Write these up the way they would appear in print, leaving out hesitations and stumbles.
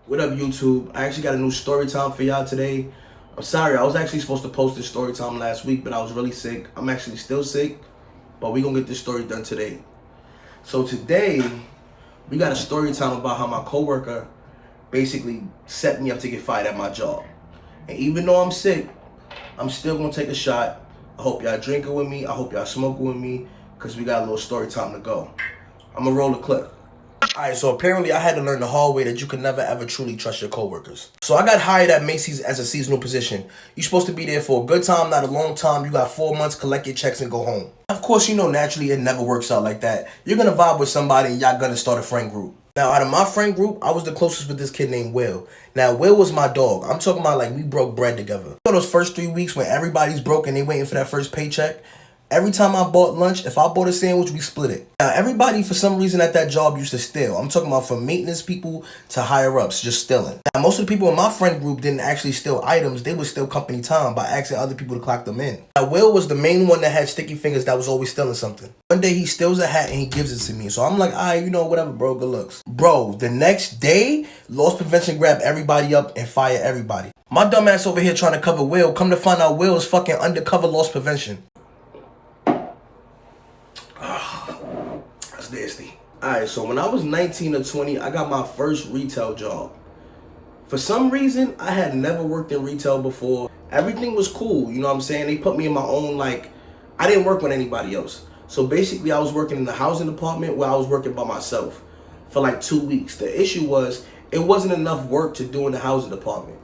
What up, YouTube? I actually got a new story time for y'all today. I'm sorry, I was actually supposed to post this story time last week, but I was really sick. I'm actually still sick, but we gonna get this story done today. So today, we got a story time about how my coworker basically set me up to get fired at my job. And even though I'm sick, I'm still gonna take a shot. I hope y'all drinking with me. I hope y'all smoking with me, because we got a little story time to go. I'm gonna roll the clip. Alright, so apparently I had to learn the hard way that you can never ever truly trust your coworkers. So I got hired at Macy's as a seasonal position. You're supposed to be there for a good time, not a long time. You got 4 months, collect your checks, and go home. Of course, you know naturally it never works out like that. You're gonna vibe with somebody and y'all gonna start a friend group. Now, out of my friend group, I was the closest with this kid named Will. Now, Will was my dog. I'm talking about like we broke bread together. You know those first 3 weeks when everybody's broke and they waiting for that first paycheck? Every time I bought lunch, if I bought a sandwich, we split it. Now, everybody, for some reason, at that job used to steal. I'm talking about from maintenance people to higher-ups, just stealing. Now, most of the people in my friend group didn't actually steal items. They would steal company time by asking other people to clock them in. Now, Will was the main one that had sticky fingers that was always stealing something. One day, he steals a hat and he gives it to me. So I'm like, all right, you know, whatever, bro, good looks. Bro, the next day, loss prevention grabbed everybody up and fired everybody. My dumb ass over here trying to cover Will. Come to find out Will is fucking undercover loss prevention. That's nasty. Alright, so when I was 19 or 20, I got my first retail job. For some reason, I had never worked in retail before. Everything was cool, you know what I'm saying? They put me in my own, like, I didn't work with anybody else. So basically, I was working in the housing department where I was working by myself for like 2 weeks. The issue was, it wasn't enough work to do in the housing department.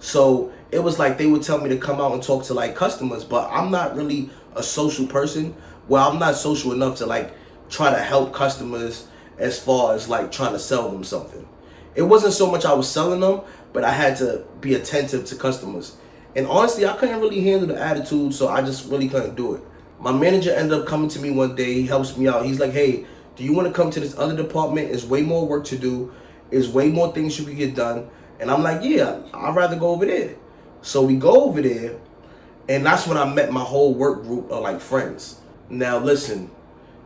So it was like they would tell me to come out and talk to like customers, but I'm not really a social person. Well, I'm not social enough to like try to help customers as far as like trying to sell them something. It wasn't so much I was selling them, but I had to be attentive to customers. And honestly, I couldn't really handle the attitude, so I just really couldn't do it. My manager ended up coming to me one day. He helps me out. He's like, hey, do you want to come to this other department? There's way more work to do. There's way more things you can get done. And I'm like, yeah, I'd rather go over there. So we go over there, and that's when I met my whole work group of like friends. Now listen,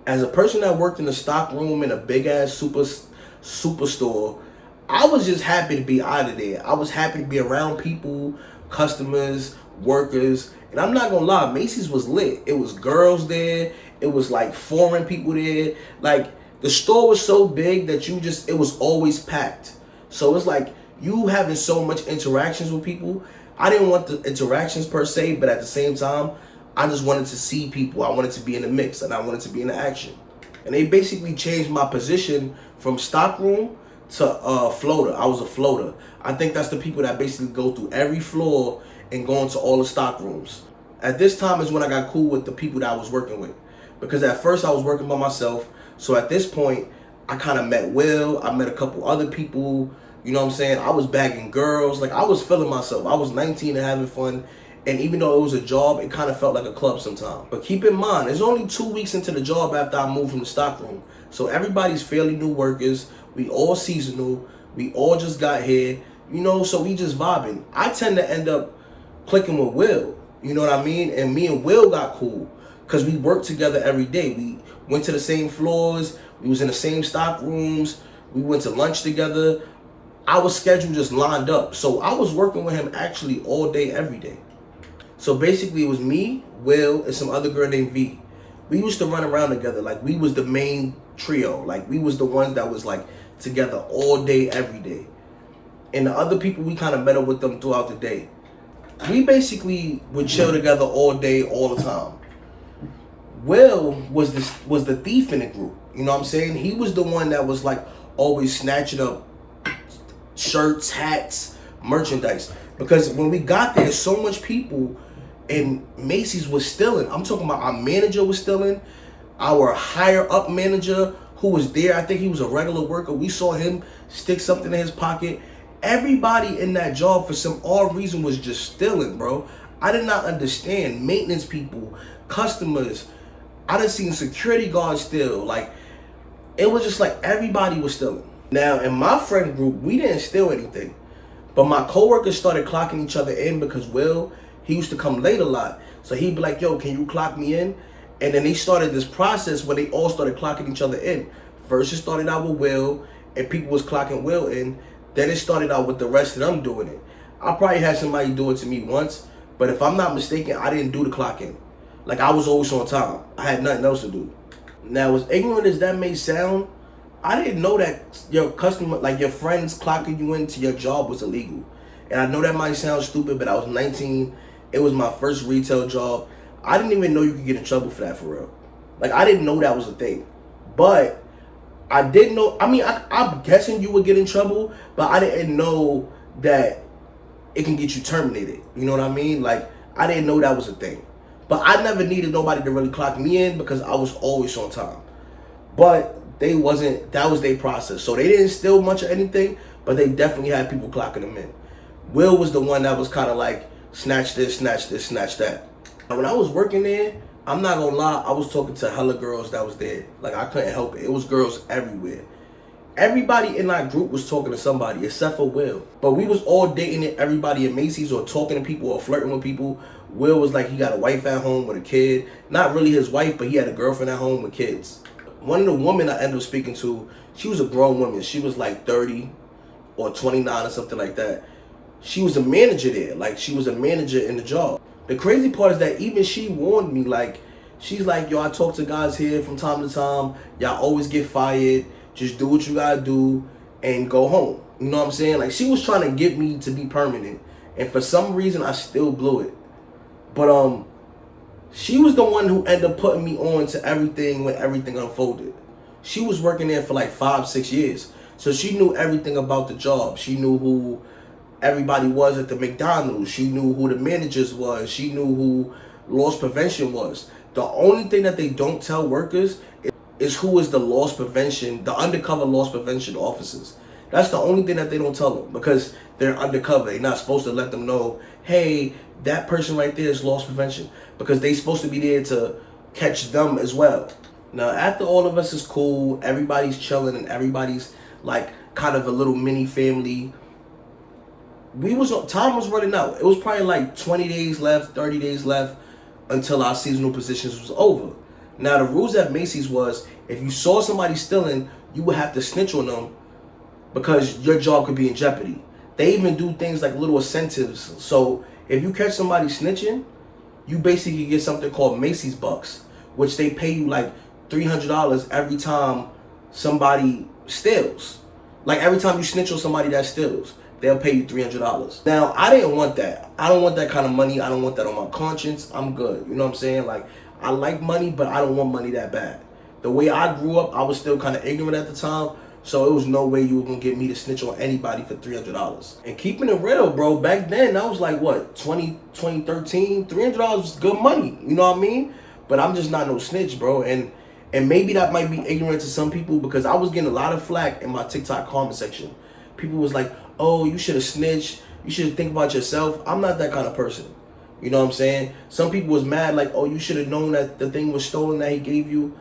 as a person that worked in the stock room in a big ass superstore, I was just happy to be out of there. I was happy to be around people, customers, workers, and I'm not gonna lie, Macy's was lit. It was girls there. It was like foreign people there. Like the store was so big that it was always packed. So it's like you having so much interactions with people. I didn't want the interactions per se, but at the same time, I just wanted to see people. I wanted to be in the mix, and I wanted to be in the action. And they basically changed my position from stockroom to floater. I was a floater. I think that's the people that basically go through every floor and go into all the stock rooms. At this time is when I got cool with the people that I was working with. Because at first I was working by myself. So at this point, I kind of met Will. I met a couple other people. You know what I'm saying? I was bagging girls. Like, I was feeling myself. I was 19 and having fun. And even though it was a job, it kind of felt like a club sometimes. But keep in mind, it's only 2 weeks into the job after I moved from the stockroom. So everybody's fairly new workers. We all seasonal. We all just got here. You know, so we just vibing. I tend to end up clicking with Will. You know what I mean? And me and Will got cool because we worked together every day. We went to the same floors. We was in the same stock rooms. We went to lunch together. Our schedule just lined up. So I was working with him actually all day, every day. So basically it was me, Will, and some other girl named V. We used to run around together. Like, we was the main trio. Like, we was the ones that was like together all day, every day. And the other people, we kind of met up with them throughout the day. We basically would chill together all day, all the time. Will was the thief in the group. You know what I'm saying? He was the one that was like always snatching up shirts, hats, merchandise. Because when we got there, so much people and Macy's was stealing. I'm talking about our manager was stealing. Our higher up manager who was there, I think he was a regular worker. We saw him stick something in his pocket. Everybody in that job for some odd reason was just stealing, bro. I did not understand. Maintenance people, customers. I done seen security guards steal. Like, it was just like everybody was stealing. Now, in my friend group, we didn't steal anything. But my coworkers started clocking each other in because Will, he used to come late a lot. So he'd be like, yo, can you clock me in? And then they started this process where they all started clocking each other in. First it started out with Will, and people was clocking Will in. Then it started out with the rest of them doing it. I probably had somebody do it to me once, but if I'm not mistaken, I didn't do the clock in. Like, I was always on time. I had nothing else to do. Now, as ignorant as that may sound, I didn't know that your customer, like your friends clocking you into your job was illegal. And I know that might sound stupid, but I was 19. It was my first retail job. I didn't even know you could get in trouble for that, for real. Like, I didn't know that was a thing. But I didn't know, I mean, I'm guessing you would get in trouble, but I didn't know that it can get you terminated. You know what I mean? Like, I didn't know that was a thing. But I never needed nobody to really clock me in because I was always on time. But they wasn't, that was their process. So they didn't steal much of anything, but they definitely had people clocking them in. Will was the one that was kind of like, snatch this, snatch this, snatch that. And when I was working there, I'm not gonna lie, I was talking to hella girls that was there. Like, I couldn't help it. It was girls everywhere. Everybody in that group was talking to somebody except for Will. But we was all dating everybody at Macy's or talking to people or flirting with people. Will was like, he got a wife at home with a kid. Not really his wife, but he had a girlfriend at home with kids. One of the women I ended up speaking to, she was a grown woman. She was like 30 or 29 or something like that. She was a manager there. Like, she was a manager in the job. The crazy part is that even she warned me, like, she's like, yo, I talk to guys here from time to time. Y'all always get fired. Just do what you gotta do and go home. You know what I'm saying? Like, she was trying to get me to be permanent. And for some reason, I still blew it. But, she was the one who ended up putting me on to everything when everything unfolded. She was working there for like 5-6 years. So she knew everything about the job. She knew who everybody was at the McDonald's. She knew who the managers was. She knew who loss prevention was. The only thing that they don't tell workers is who is the loss prevention, the undercover loss prevention officers. That's the only thing that they don't tell them because they're undercover. They're not supposed to let them know, hey, that person right there is loss prevention, because they're supposed to be there to catch them as well. Now, after all of us is cool, everybody's chilling and everybody's like kind of a little mini family, time was running out. It was probably like 20 days left, 30 days left until our seasonal positions was over. Now, the rules at Macy's was if you saw somebody stealing, you would have to snitch on them because your job could be in jeopardy. They even do things like little incentives. So if you catch somebody snitching, you basically get something called Macy's Bucks, which they pay you like $300 every time somebody steals. Like, every time you snitch on somebody that steals, they'll pay you $300. Now, I didn't want that. I don't want that kind of money. I don't want that on my conscience. I'm good. You know what I'm saying? Like, I like money, but I don't want money that bad. The way I grew up, I was still kind of ignorant at the time, so it was no way you were going to get me to snitch on anybody for $300. And keeping it real, bro, back then, that was like, what, 2013? $300 was good money, you know what I mean? But I'm just not no snitch, bro. And maybe that might be ignorant to some people because I was getting a lot of flack in my TikTok comment section. People was like, oh, you should have snitched. You should think about yourself. I'm not that kind of person. You know what I'm saying? Some people was mad like, oh, you should have known that the thing was stolen that he gave you.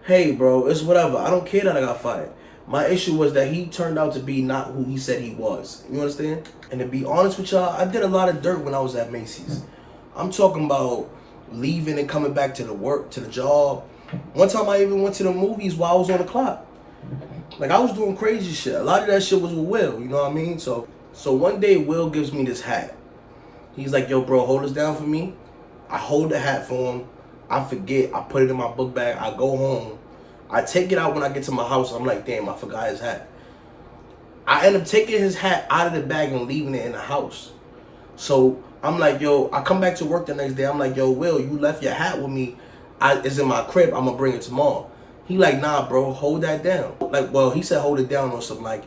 Hey, bro, it's whatever. I don't care that I got fired. My issue was that he turned out to be not who he said he was. You understand? And to be honest with y'all, I did a lot of dirt when I was at Macy's. I'm talking about leaving and coming back to the work, to the job. One time I even went to the movies while I was on the clock. Like, I was doing crazy shit. A lot of that shit was with Will, you know what I mean? So one day Will gives me this hat. He's like, yo, bro, hold this down for me. I hold the hat for him. I forget. I put it in my book bag. I go home. I take it out when I get to my house. I'm like, damn, I forgot his hat. I end up taking his hat out of the bag and leaving it in the house. So I'm like, yo, I come back to work the next day. I'm like, yo, Will, you left your hat with me. It's in my crib. I'm going to bring it tomorrow. He like, nah, bro, hold that down. Like, well, he said hold it down or something like,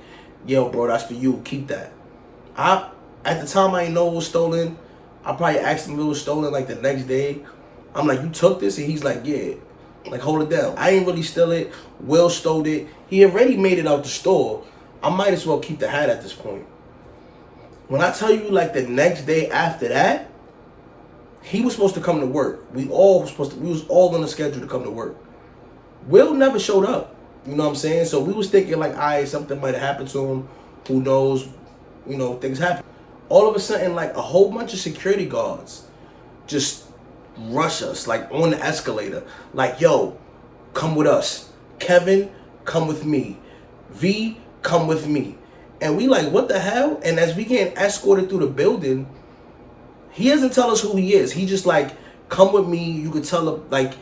yo, bro, that's for you. Keep that. At the time, I didn't know it was stolen. I probably asked him if it was stolen like the next day. I'm like, you took this? And he's like, yeah. Like, hold it down. I ain't really steal it. Will stole it. He already made it out the store. I might as well keep the hat at this point. When I tell you, like, the next day after that, he was supposed to come to work. We was all on the schedule to come to work. Will never showed up. You know what I'm saying? So we was thinking like, all right, something might have happened to him. Who knows? You know, things happen. All of a sudden, like, a whole bunch of security guards just rush us, like, on the escalator. Like, yo, come with us. Kevin, come with me. V, come with me. And we like, what the hell? And as we getting escorted through the building, he doesn't tell us who he is. He just like, come with me. You could tell him, like,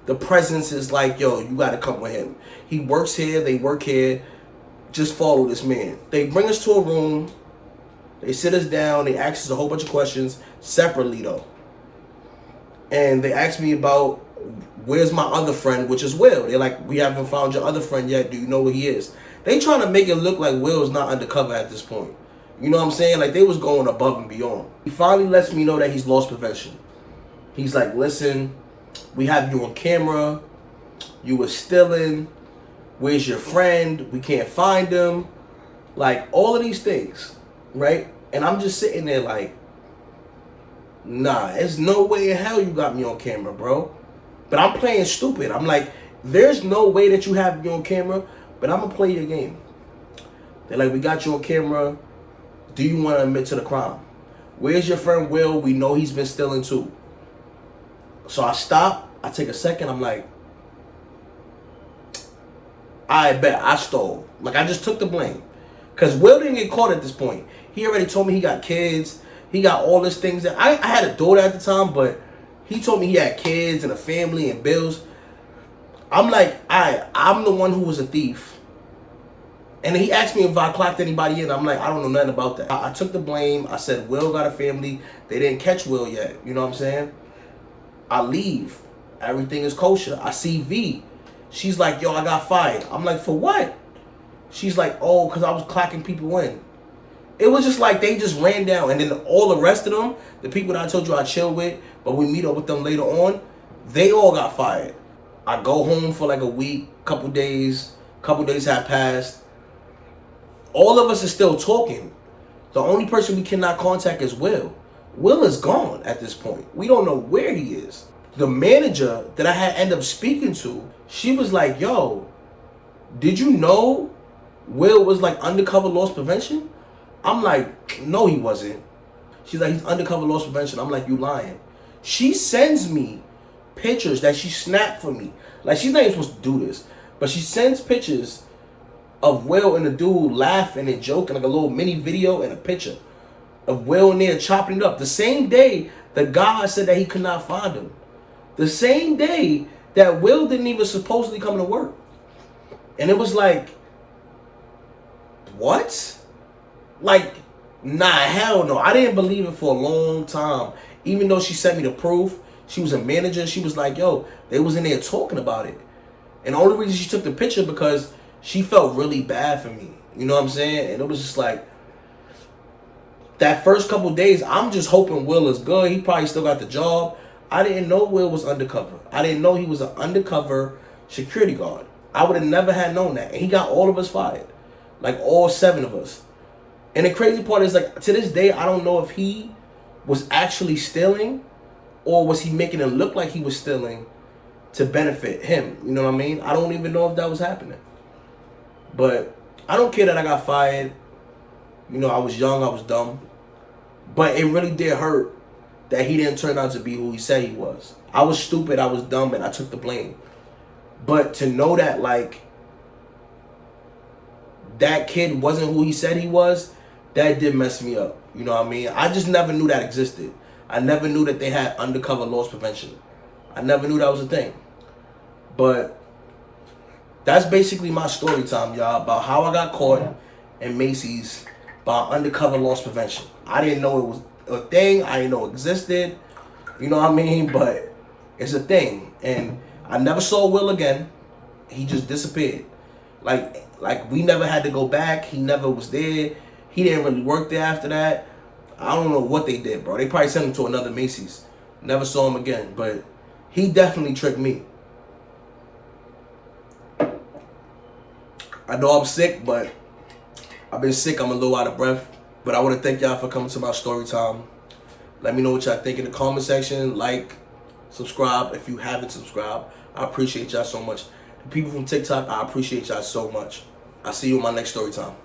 the presence is like, yo, you got to come with him. He works here. They work here. Just follow this man. They bring us to a room. They sit us down. They ask us a whole bunch of questions separately, though. And they asked me about, where's my other friend, which is Will. They're like, we haven't found your other friend yet. Do you know where he is? They trying to make it look like Will's not undercover at this point. You know what I'm saying? Like, they was going above and beyond. He finally lets me know that he's lost prevention. He's like, listen, we have you on camera. You were stealing. Where's your friend? We can't find him. Like, all of these things, right? And I'm just sitting there like, nah, there's no way in hell you got me on camera, bro. But I'm playing stupid. I'm like, there's no way that you have me on camera, but I'm going to play your game. They're like, we got you on camera. Do you want to admit to the crime? Where's your friend Will? We know he's been stealing too. So I stop. I take a second. I'm like, I bet I stole. Like, I just took the blame. Because Will didn't get caught at this point. He already told me he got kids. He got all these things. That I had a daughter at the time, but he told me he had kids and a family and bills. I'm like, I'm the one who was a thief. And he asked me if I clocked anybody in. I'm like, I don't know nothing about that. I took the blame. I said, Will got a family. They didn't catch Will yet. You know what I'm saying? I leave. Everything is kosher. I see V. She's like, yo, I got fired. I'm like, for what? She's like, oh, because I was clocking people in. It was just like they just ran down. And then all the rest of them, the people that I told you I chill with, but we meet up with them later on, they all got fired. I go home for like a week, couple days have passed. All of us are still talking. The only person we cannot contact is Will. Will is gone at this point. We don't know where he is. The manager that I had ended up speaking to, she was like, yo, did you know Will was like undercover loss prevention? I'm like, no, he wasn't. She's like, he's undercover loss prevention. I'm like, you lying. She sends me pictures that she snapped for me. Like, she's not even supposed to do this, but she sends pictures of Will and the dude laughing and joking, like a little mini video and a picture of Will in there chopping it up. The same day the guy said that he could not find him. The same day that Will didn't even supposedly come to work. And it was like, what? Like, nah, hell no. I didn't believe it for a long time. Even though she sent me the proof, she was a manager. She was like, yo, they was in there talking about it. And the only reason she took the picture because she felt really bad for me. You know what I'm saying? And it was just like, that first couple days, I'm just hoping Will is good. He probably still got the job. I didn't know Will was undercover. I didn't know he was an undercover security guard. I would have never had known that. And he got all of us fired. Like, all 7 of us. And the crazy part is, like, to this day, I don't know if he was actually stealing or was he making it look like he was stealing to benefit him. You know what I mean? I don't even know if that was happening. But I don't care that I got fired. You know, I was young, I was dumb. But it really did hurt that he didn't turn out to be who he said he was. I was stupid, I was dumb, and I took the blame. But to know that, like, that kid wasn't who he said he was, that did mess me up. You know what I mean? I just never knew that existed. I never knew that they had undercover loss prevention. I never knew that was a thing. But that's basically my story time, y'all, about how I got caught in Macy's by undercover loss prevention. I didn't know it was a thing. I didn't know it existed. You know what I mean? But it's a thing. And I never saw Will again. He just disappeared. Like we never had to go back. He never was there. He didn't really work there after that. I don't know what they did, bro. They probably sent him to another Macy's. Never saw him again. But he definitely tricked me. I know I'm sick, but I've been sick. I'm a little out of breath. But I want to thank y'all for coming to my story time. Let me know what y'all think in the comment section. Like, subscribe if you haven't subscribed. I appreciate y'all so much. The people from TikTok, I appreciate y'all so much. I'll see you in my next story time.